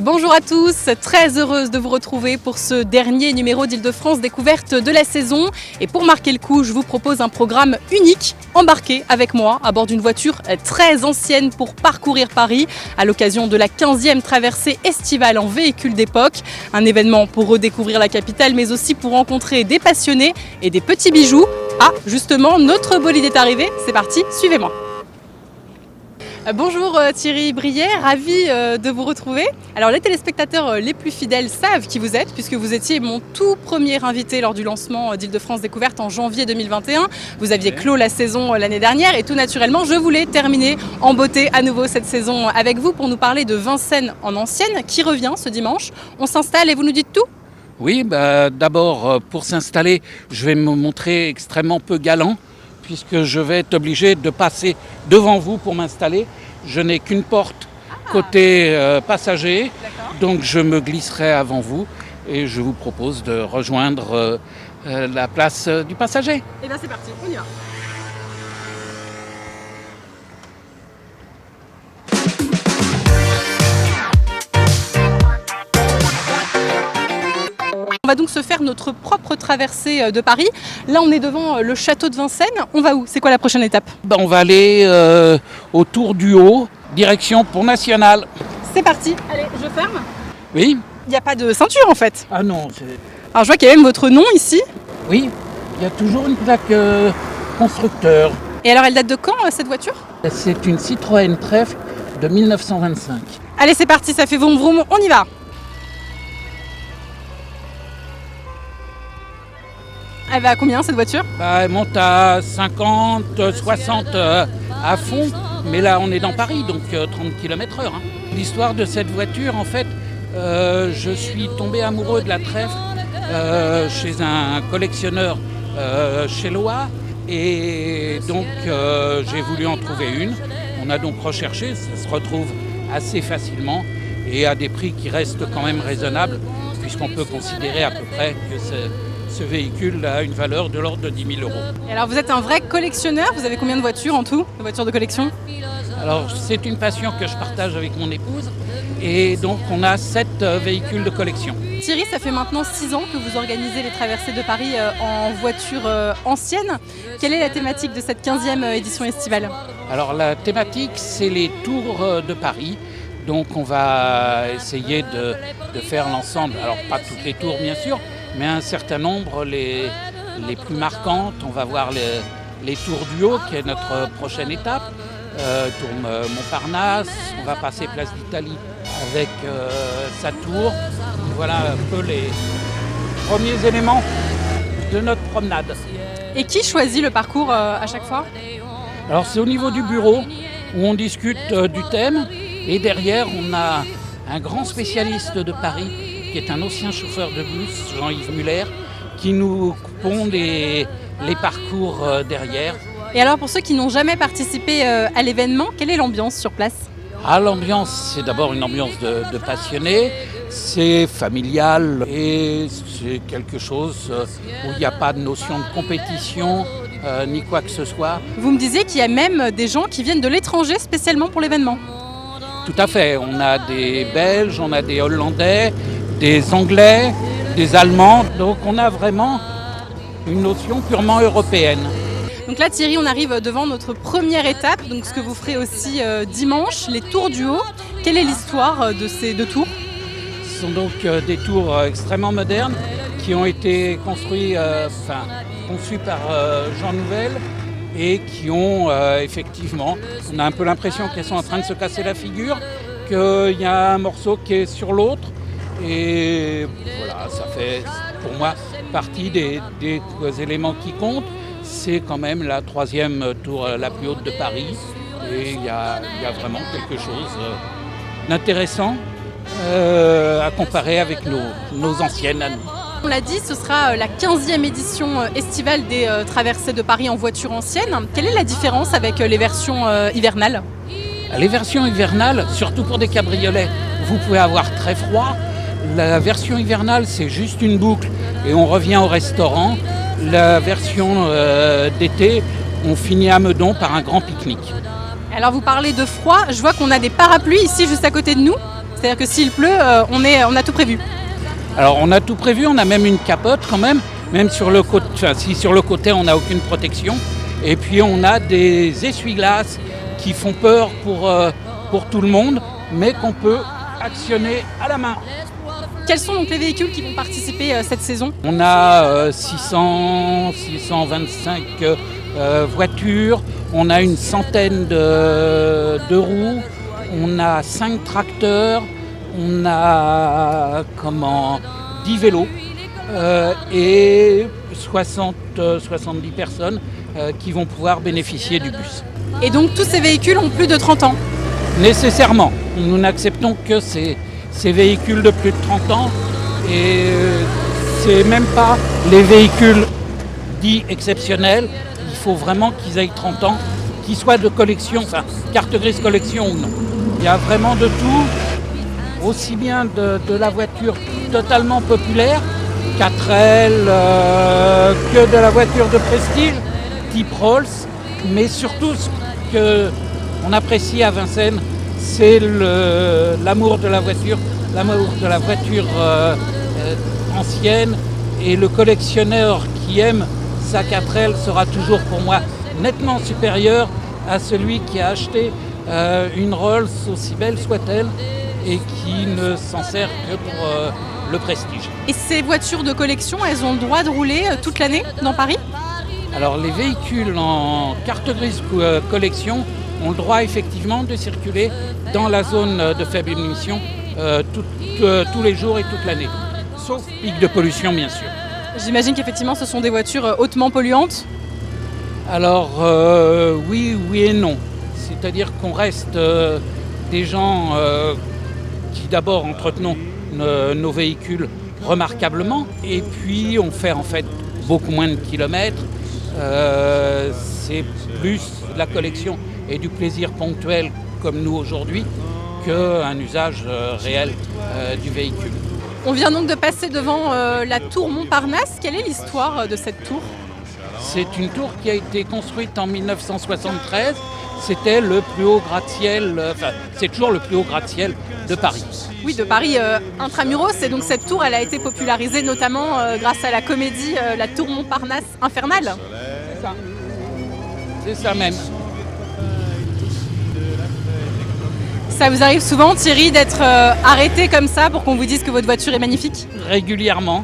Bonjour à tous, très heureuse de vous retrouver pour ce dernier numéro d'Île-de-France découverte de la saison. Et pour marquer le coup, je vous propose un programme unique, embarqué avec moi à bord d'une voiture très ancienne pour parcourir Paris à l'occasion de la 15e traversée estivale en véhicule d'époque. Un événement pour redécouvrir la capitale mais aussi pour rencontrer des passionnés et des petits bijoux. Ah, justement, notre bolide est arrivé, c'est parti, suivez-moi. Bonjour Thierry Brière, ravi de vous retrouver. Alors les téléspectateurs les plus fidèles savent qui vous êtes puisque vous étiez mon tout premier invité lors du lancement d'Île-de-France Découverte en janvier 2021. Vous aviez clos la saison l'année dernière et tout naturellement je voulais terminer en beauté à nouveau cette saison avec vous pour nous parler de Vincennes en ancienne qui revient ce dimanche. On s'installe et vous nous dites tout ? Oui, d'abord pour s'installer, je vais me montrer extrêmement peu galant, puisque je vais être obligé de passer devant vous pour m'installer. Je n'ai qu'une porte côté passager, donc je me glisserai avant vous et je vous propose de rejoindre la place du passager. Et bien c'est parti, on y va. On va donc se faire notre propre traversée de Paris. Là, on est devant le château de Vincennes. On va où ? C'est quoi la prochaine étape ? On va aller au Tour du Haut, direction Pont National. C'est parti. Allez, je ferme. Oui ? Il n'y a pas de ceinture en fait. Ah non, Alors je vois qu'il y a même votre nom ici. oui, il y a toujours une plaque constructeur. Et alors elle date de quand cette voiture ? C'est une Citroën Trèfle de 1925. Allez, c'est parti, ça fait vroom vroom, on y va. Elle va à combien cette voiture ? Elle monte à 50, 60 à fond, mais là on est dans Paris, donc 30 km/h. L'histoire de cette voiture, en fait, je suis tombé amoureux de la Trèfle chez un collectionneur chélois, et donc j'ai voulu en trouver une. On a donc recherché, ça se retrouve assez facilement et à des prix qui restent quand même raisonnables, puisqu'on peut considérer à peu près que ce véhicule a une valeur de l'ordre de 10 000 €. Et alors vous êtes un vrai collectionneur, vous avez combien de voitures en tout, de voitures de collection ? Alors c'est une passion que je partage avec mon épouse et donc on a 7 véhicules de collection. Thierry, ça fait maintenant 6 ans que vous organisez les traversées de Paris en voiture ancienne. Quelle est la thématique de cette 15e édition estivale ? Alors la thématique, c'est les tours de Paris. Donc on va essayer de faire l'ensemble, alors pas toutes les tours bien sûr, mais un certain nombre, les plus marquantes. On va voir les tours du Haut, qui est notre prochaine étape, tour Montparnasse, on va passer Place d'Italie avec sa tour. Voilà un peu les premiers éléments de notre promenade. Et qui choisit le parcours à chaque fois ? Alors c'est au niveau du bureau où on discute du thème, et derrière on a un grand spécialiste de Paris qui est un ancien chauffeur de bus, Jean-Yves Muller, qui nous pond les parcours derrière. Et alors pour ceux qui n'ont jamais participé à l'événement, quelle est l'ambiance sur place ? L'ambiance, c'est d'abord une ambiance de passionnés, c'est familial et c'est quelque chose où il n'y a pas de notion de compétition ni quoi que ce soit. Vous me disiez qu'il y a même des gens qui viennent de l'étranger spécialement pour l'événement. Tout à fait, on a des Belges, on a des Hollandais, des Anglais, des Allemands, donc on a vraiment une notion purement européenne. Donc là Thierry, on arrive devant notre première étape, donc ce que vous ferez aussi dimanche, les tours du Haut. Quelle est l'histoire de ces 2 tours ? Ce sont donc des tours extrêmement modernes qui ont été conçus par Jean Nouvel et qui ont effectivement, on a un peu l'impression qu'elles sont en train de se casser la figure, qu'il y a un morceau qui est sur l'autre. Et voilà, ça fait pour moi partie des éléments qui comptent. C'est quand même la 3e tour la plus haute de Paris. Et il y a vraiment quelque chose d'intéressant à comparer avec nos anciennes à nous. On l'a dit, ce sera la 15e édition estivale des traversées de Paris en voiture ancienne. Quelle est la différence avec les versions hivernales ? Les versions hivernales, surtout pour des cabriolets, vous pouvez avoir très froid. La version hivernale, c'est juste une boucle et on revient au restaurant. La version d'été, on finit à Meudon par un grand pique-nique. Alors vous parlez de froid, je vois qu'on a des parapluies ici juste à côté de nous. C'est-à-dire que s'il pleut, on a tout prévu. Alors on a tout prévu, on a même une capote quand même sur le côté, si sur le côté on n'a aucune protection. Et puis on a des essuie-glaces qui font peur pour tout le monde, mais qu'on peut actionner à la main. Quels sont donc les véhicules qui vont participer cette saison ? On a 625 voitures, on a une centaine de roues, on a 5 tracteurs, on a 10 vélos et 70 personnes qui vont pouvoir bénéficier du bus. Et donc tous ces véhicules ont plus de 30 ans ? Nécessairement, nous n'acceptons que ces véhicules de plus de 30 ans et c'est même pas les véhicules dits exceptionnels. Il faut vraiment qu'ils aient 30 ans, qu'ils soient de collection, carte grise collection ou non. Il y a vraiment de tout, aussi bien de la voiture totalement populaire, 4L, que de la voiture de prestige, type Rolls, mais surtout ce qu'on apprécie à Vincennes, c'est l'amour de la voiture, ancienne, et le collectionneur qui aime sa 4L sera toujours pour moi nettement supérieur à celui qui a acheté une Rolls, aussi belle soit-elle, et qui ne s'en sert que pour le prestige. Et ces voitures de collection, elles ont le droit de rouler toute l'année dans Paris ? Alors les véhicules en carte grise collection ont le droit effectivement de circuler dans la zone de faible émission tous les jours et toute l'année, sauf pic de pollution bien sûr. J'imagine qu'effectivement ce sont des voitures hautement polluantes. Alors oui et non. C'est-à-dire qu'on reste des gens qui d'abord entretenons nos véhicules remarquablement et puis on fait en fait beaucoup moins de kilomètres. C'est plus de la collection et du plaisir ponctuel comme nous aujourd'hui qu'un usage réel du véhicule. On vient donc de passer devant la tour Montparnasse. Quelle est l'histoire de cette tour ? C'est une tour qui a été construite en 1973. C'était le plus haut gratte-ciel, c'est toujours le plus haut gratte-ciel de Paris. Oui, de Paris intramuros. Et donc cette tour, elle a été popularisée notamment grâce à la comédie La Tour Montparnasse Infernale. C'est ça. C'est ça même. Ça vous arrive souvent, Thierry, d'être arrêté comme ça pour qu'on vous dise que votre voiture est magnifique ? Régulièrement.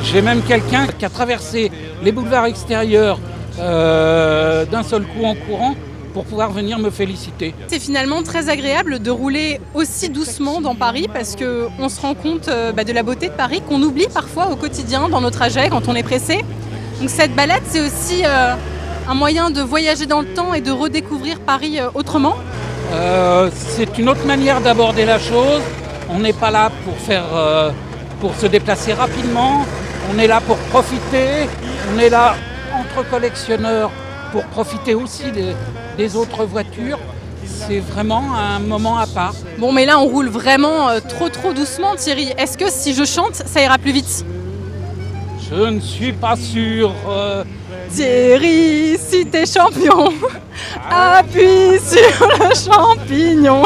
J'ai même quelqu'un qui a traversé les boulevards extérieurs d'un seul coup en courant pour pouvoir venir me féliciter. C'est finalement très agréable de rouler aussi doucement dans Paris parce qu'on se rend compte de la beauté de Paris qu'on oublie parfois au quotidien dans nos trajets quand on est pressé. Donc cette balade, c'est aussi un moyen de voyager dans le temps et de redécouvrir Paris autrement. C'est une autre manière d'aborder la chose. On n'est pas là pour se déplacer rapidement. On est là pour profiter. On est là entre collectionneurs pour profiter aussi des autres voitures. C'est vraiment un moment à part. Bon, mais là, on roule vraiment trop doucement, Thierry. Est-ce que si je chante, ça ira plus vite ? Je ne suis pas sûr. Thierry, si t'es champion, appuie sur le champignon.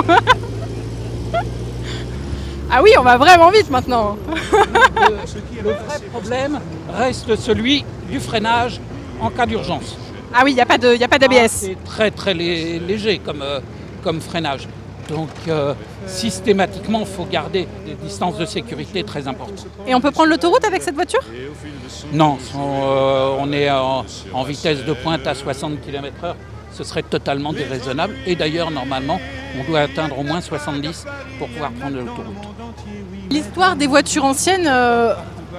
Ah oui, on va vraiment vite maintenant. Le vrai problème reste celui du freinage en cas d'urgence. Ah oui, il n'y a pas d'ABS. C'est très léger comme freinage. Donc systématiquement, il faut garder des distances de sécurité très importantes. Et on peut prendre l'autoroute avec cette voiture ? Non, on est en vitesse de pointe à 60 km/h. Ce serait totalement déraisonnable. Et d'ailleurs, normalement, on doit atteindre au moins 70 pour pouvoir prendre l'autoroute. L'histoire des voitures anciennes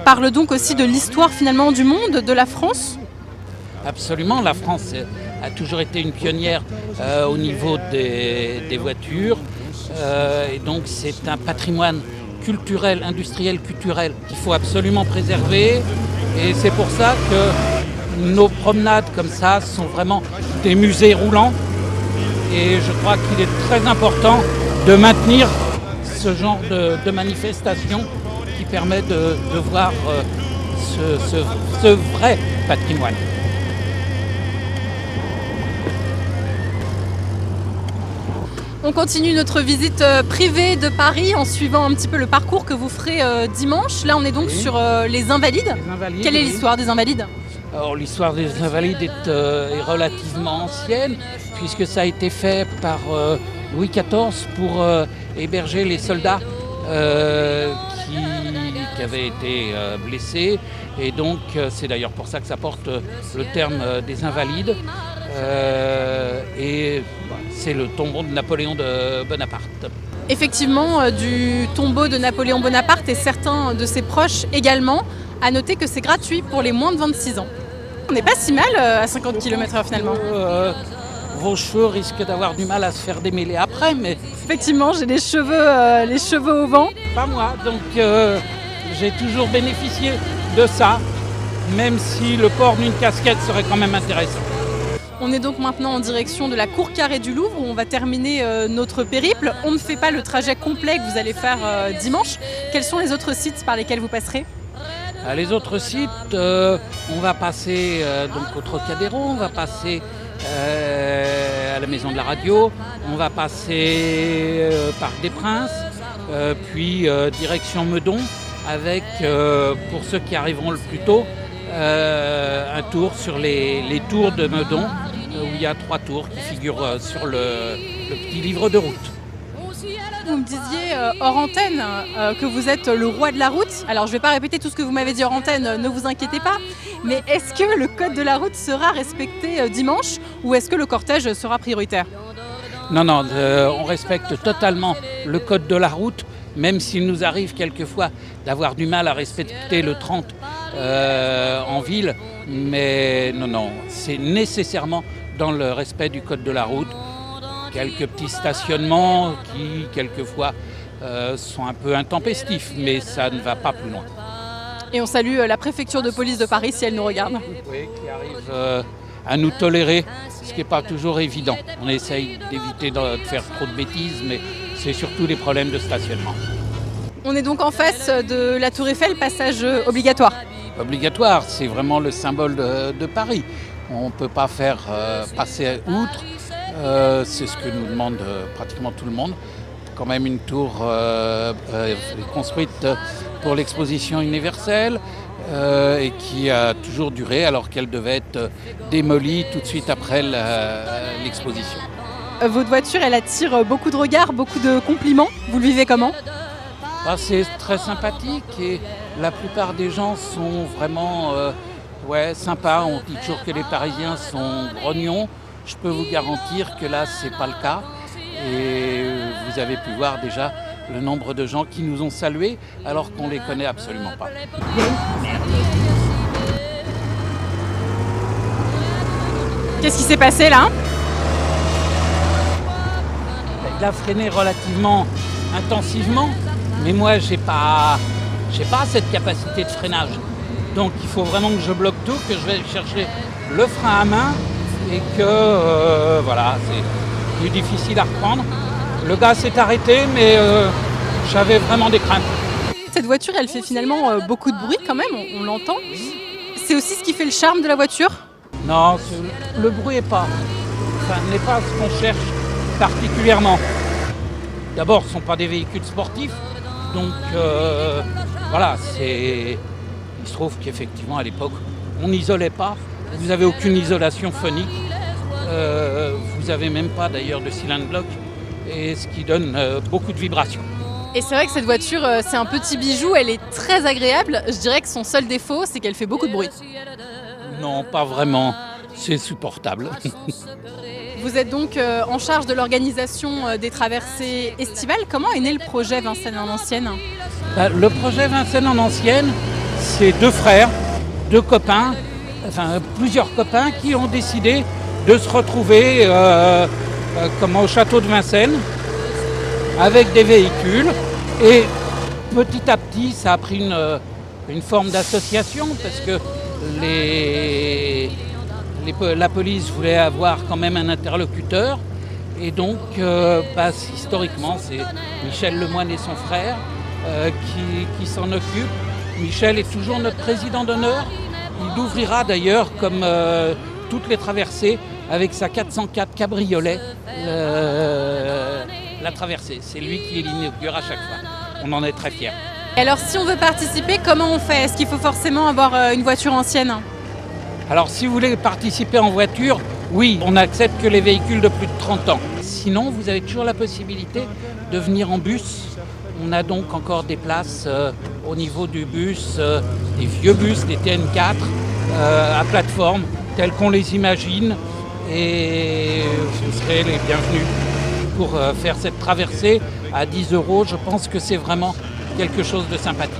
parle donc aussi de l'histoire finalement du monde, de la France ? Absolument, la France a toujours été une pionnière au niveau des voitures. Et donc c'est un patrimoine culturel, industriel, culturel qu'il faut absolument préserver. Et c'est pour ça que nos promenades comme ça sont vraiment des musées roulants. Et je crois qu'il est très important de maintenir ce genre de manifestation qui permet de voir ce vrai patrimoine. On continue notre visite privée de Paris en suivant un petit peu le parcours que vous ferez dimanche. Là, on est donc sur les Invalides. Quelle est l'histoire des Invalides ? Alors, l'histoire des Invalides est relativement ancienne, puisque ça a été fait par Louis XIV pour héberger les soldats qui avaient été blessés. Et donc, c'est d'ailleurs pour ça que ça porte le terme des Invalides. Et c'est le tombeau de Napoléon de Bonaparte. Effectivement, du tombeau de Napoléon Bonaparte et certains de ses proches également. À noter que c'est gratuit pour les moins de 26 ans. On n'est pas si mal à 50 km/h finalement. Vos cheveux risquent d'avoir du mal à se faire démêler après, mais... Effectivement, j'ai les cheveux au vent. Pas moi, donc j'ai toujours bénéficié de ça, même si le port d'une casquette serait quand même intéressant. On est donc maintenant en direction de la cour carrée du Louvre où on va terminer notre périple. On ne fait pas le trajet complet que vous allez faire dimanche. Quels sont les autres sites par lesquels vous passerez ? Les autres sites, on va passer donc au Trocadéro, on va passer à la Maison de la Radio, on va passer Parc des Princes, puis direction Meudon avec, pour ceux qui arriveront le plus tôt, un tour sur les tours de Meudon, où il y a 3 tours qui figurent sur le petit livre de route. Vous me disiez hors antenne que vous êtes le roi de la route. Alors je ne vais pas répéter tout ce que vous m'avez dit hors antenne, ne vous inquiétez pas. Mais est-ce que le code de la route sera respecté dimanche ou est-ce que le cortège sera prioritaire ? Non, on respecte totalement le code de la route, même s'il nous arrive quelquefois d'avoir du mal à respecter le 30 en ville. Mais non, c'est nécessairement dans le respect du code de la route. Quelques petits stationnements qui, quelquefois, sont un peu intempestifs, mais ça ne va pas plus loin. Et on salue la préfecture de police de Paris si elle nous regarde. Oui, qui arrive à nous tolérer, ce qui n'est pas toujours évident. On essaye d'éviter de faire trop de bêtises, mais c'est surtout des problèmes de stationnement. On est donc en face de la Tour Eiffel, passage obligatoire. Obligatoire, c'est vraiment le symbole de Paris. On ne peut pas faire passer outre. C'est ce que nous demande pratiquement tout le monde. Quand même une tour construite pour l'exposition universelle et qui a toujours duré alors qu'elle devait être démolie tout de suite après l'exposition. Votre voiture, elle attire beaucoup de regards, beaucoup de compliments. Vous le vivez comment ? C'est très sympathique et la plupart des gens sont vraiment sympas. On dit toujours que les Parisiens sont grognons. Je peux vous garantir que là, ce n'est pas le cas. Et vous avez pu voir déjà le nombre de gens qui nous ont salués alors qu'on ne les connaît absolument pas. Qu'est-ce qui s'est passé là ? Il a freiné relativement intensivement, mais moi, j'ai pas cette capacité de freinage. Donc il faut vraiment que je bloque tout, que je vais chercher le frein à main. Et que c'est plus difficile à reprendre. Le gars s'est arrêté, mais j'avais vraiment des craintes. Cette voiture, elle fait finalement beaucoup de bruit quand même, on l'entend. C'est aussi ce qui fait le charme de la voiture ? Non, le bruit n'est pas ce qu'on cherche particulièrement. D'abord, ce ne sont pas des véhicules sportifs, donc il se trouve qu'effectivement à l'époque, on n'isolait pas. Vous n'avez aucune isolation phonique, vous n'avez même pas d'ailleurs de cylindre bloc, et ce qui donne beaucoup de vibrations. Et c'est vrai que cette voiture, c'est un petit bijou, elle est très agréable. Je dirais que son seul défaut, c'est qu'elle fait beaucoup de bruit. Non, pas vraiment, c'est supportable. Vous êtes donc en charge de l'organisation des traversées estivales. Comment est né le projet Vincennes en Ancienne ? Le projet Vincennes en Ancienne, c'est 2 frères, 2 copains, plusieurs copains qui ont décidé de se retrouver au château de Vincennes avec des véhicules et petit à petit ça a pris une forme d'association parce que la police voulait avoir quand même un interlocuteur et donc historiquement c'est Michel Lemoine et son frère qui s'en occupent. Michel est toujours notre président d'honneur. Il ouvrira d'ailleurs, comme toutes les traversées, avec sa 404 cabriolet la traversée. C'est lui qui l'inaugure à chaque fois. On en est très fiers. Et alors si on veut participer, comment on fait? Est-ce qu'il faut forcément avoir une voiture ancienne? Alors si vous voulez participer en voiture, oui, on n'accepte que les véhicules de plus de 30 ans. Sinon, vous avez toujours la possibilité de venir en bus. On a donc encore des places au niveau du bus, des vieux bus, des TN4, à plateforme, tels qu'on les imagine. Et vous serez les bienvenus pour faire cette traversée à 10 €. Je pense que c'est vraiment quelque chose de sympathique.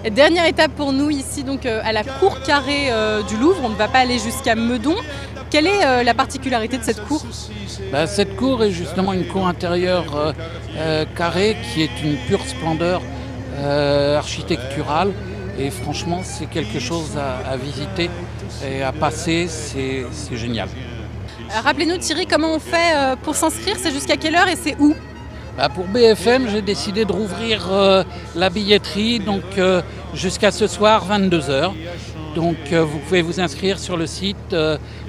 Et dernière étape pour nous ici, donc à la cour carrée du Louvre. On ne va pas aller jusqu'à Meudon. Quelle est la particularité de cette cour? Cette cour est justement une cour intérieure carrée qui est une pure splendeur architecturale. Et franchement, c'est quelque chose à visiter et à passer. C'est génial. Rappelez-nous Thierry, comment on fait pour s'inscrire? C'est jusqu'à quelle heure et c'est où? Pour BFM, j'ai décidé de rouvrir la billetterie donc, jusqu'à ce soir, 22 h. Donc vous pouvez vous inscrire sur le site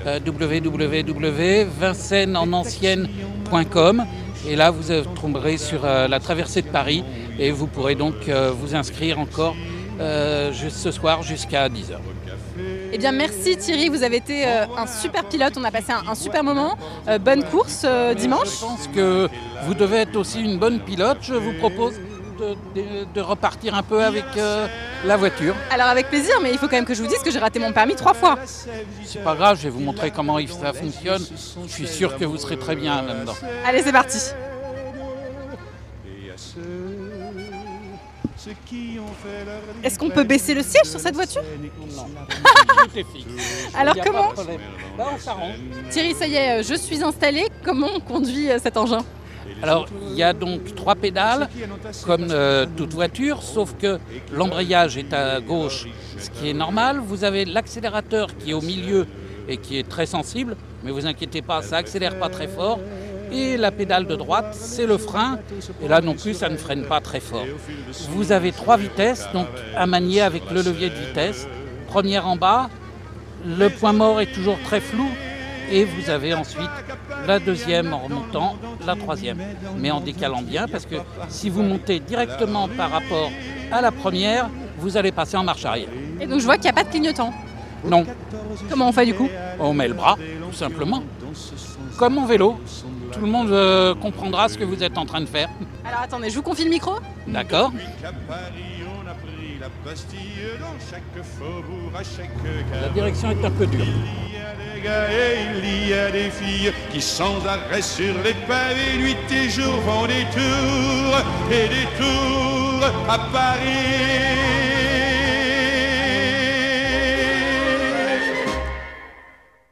www.vincennesenancienne.com et là vous tomberez sur la traversée de Paris et vous pourrez donc vous inscrire encore ce soir jusqu'à 10 h. Eh bien merci Thierry, vous avez été un super pilote, on a passé un super moment. Bonne course dimanche. Je pense que vous devez être aussi une bonne pilote. Je vous propose de repartir un peu avec la voiture. Alors avec plaisir, mais il faut quand même que je vous dise que j'ai raté mon permis 3 fois. C'est pas grave, je vais vous montrer comment ça fonctionne. Je suis sûr que vous serez très bien là-dedans. Allez, c'est parti. Est-ce qu'on peut baisser le siège sur cette voiture? Non, tout est fixe. Alors comment? On s'arrange. Thierry, ça y est, je suis installé. Comment on conduit cet engin? Alors, il y a donc 3 pédales, comme toute voiture, sauf que l'embrayage est à gauche, ce qui est normal. Vous avez l'accélérateur qui est au milieu et qui est très sensible, mais vous inquiétez pas, ça accélère pas très fort. Et la pédale de droite, c'est le frein. Et là non plus, ça ne freine pas très fort. Vous avez 3 vitesses, donc à manier avec le levier de vitesse. Première en bas, le point mort est toujours très flou. Et vous avez ensuite la deuxième en remontant, la troisième, mais en décalant bien, parce que si vous montez directement par rapport à la première, vous allez passer en marche arrière. Et donc je vois qu'il n'y a pas de clignotant. Non. Comment on fait du coup? On met le bras, tout simplement. Comme en vélo. Tout le monde comprendra ce que vous êtes en train de faire. Alors attendez, je vous confie le micro. D'accord. La direction est un peu dure. Il y a des filles qui sans arrêt sur les pavés nuit et jour font des tours à Paris.